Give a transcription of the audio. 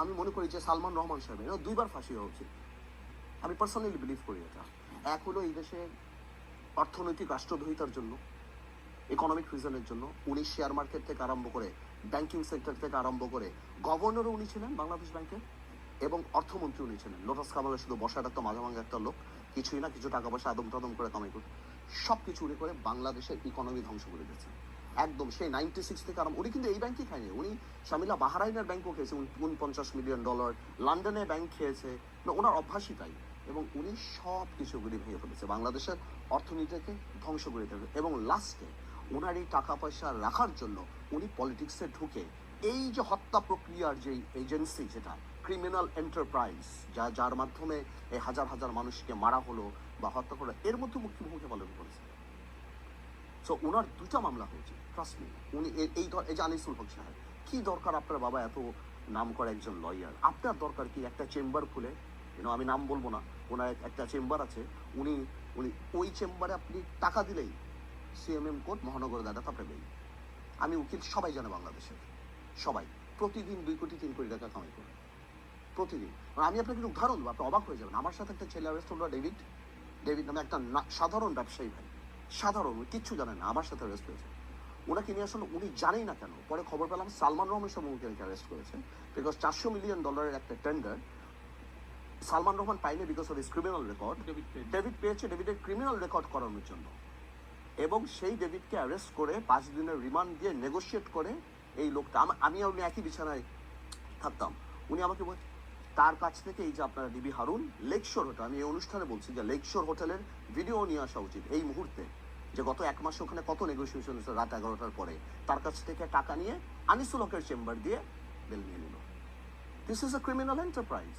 আমি মনে করি যে সালমান রহমান সাহেবের দুইবার ফাঁসি হওয়া উচিত। আমি পার্সোনালি বিলিভ করি এটা। এক হলো এই দেশে অর্থনৈতিক রাষ্ট্রদ্রোহিতার জন্য, ইকোনমিক রিজনের জন্য। উনি শেয়ার মার্কেট থেকে আরম্ভ করে, ব্যাংকিং সেক্টর থেকে আরম্ভ করে, গভর্নরও উনি ছিলেন বাংলাদেশ ব্যাংকের, এবং অর্থমন্ত্রী উনি ছিলেন। লোটাস কামালে শুধু বসার একটা মাঝে মাঝে একটা লোক, কিছুই না, কিছু টাকা পয়সা আদম টাদম করে কামাই করতে, সব কিছু উনি করে বাংলাদেশের ইকোনমি ধ্বংস করে দিয়েছেন একদম। সেই 96 থেকে আরম্ভ, উনি কিন্তু এই ব্যাংকই খায়নি, উনি শামিলা বাহারাইনের ব্যাংকও খেয়েছে, 49 মিলিয়ন ডলার, লন্ডনে ব্যাংক খেয়েছে, ওনার অভ্যাসই তাই। এবং উনি সব কিছুগুলি ভেঙে ফেলেছে, বাংলাদেশের অর্থনীতিকে ধ্বংস করে দেবে। এবং লাস্টে ওনার এই টাকা পয়সা রাখার জন্য উনি পলিটিক্সে ঢুকে এই যে হত্যা প্রক্রিয়ার যে এজেন্সি, যেটা ক্রিমিনাল এন্টারপ্রাইজ, যার মাধ্যমে এই হাজার হাজার মানুষকে মারা হলো বা হত্যা করা, এর মধ্যে মুখ্য ভূমিকা পালন করেছে। সো ওনার দুটা মামলা হয়েছে, ট্রাস্ট মি। উনি এই যে আনিসুল হক সাহেব, কি দরকার আপনার বাবা এত নাম করা একজন লয়ার, আপনার দরকার কি একটা চেম্বার খুলে, আমি নাম বলবো না, ওনার একটা চেম্বার আছে, উনি উনি ওই চেম্বারে আপনি টাকা দিলেই সিএমএম কোর্ট, মহানগর আদালত আপনার বেই। আমি উকিল সবাই জানে বাংলাদেশের, সবাই প্রতিদিন 2 কোটি 3 কোটি টাকা কামাই করে প্রতিদিন। আমি আপনাকে একটা উদাহরণ দেবো, আপনি অবাক হয়ে যাবেন। আমার সাথে একটা ছেলে অ্যারেস্ট হলো, ডেভিড নামে একটা সাধারণ ব্যবসায়ী ভাই, সাধারণ, কিচ্ছু জানেন না, আমার সাথে অ্যারেস্ট হয়েছে। ওনাকে নিয়ে আসলে উনি জানেই না কেন, পরে খবর পেলাম সালমান রহমান সাহেব উনিকে অ্যারেস্ট করেছে, বিকজ 400 মিলিয়ন ডলারের একটা টেন্ডার সালমান রহমান পাইনি, because of his criminal record. David পেয়েছে ডেভিডের ক্রিমিনাল রেকর্ড করানোর জন্য, এবং সেই ডেভিডকে অ্যারেস্ট করে 5 দিনের রিমান্ড দিয়ে নেগোশিয়েট করে এই লোকটা, আমি উনি একই বিছানায় থাকতাম, উনি আমাকে বল, তার কাছ থেকে এই যে আপনার ডিবি হারুন লেকশোর হোটেল, আমি এই অনুষ্ঠানে বলছি যে লেকশোর হোটেলের ভিডিও নিয়ে আসা উচিত এই মুহূর্তে, যে গত 1 মাসে ওখানে কত নেগোসিয়েশন হয়েছে রাত 11টার পরে, তার কাছ থেকে টাকা নিয়ে আনিসুল হকের চেম্বার দিয়ে বেল নিয়ে নিল। This is a criminal enterprise.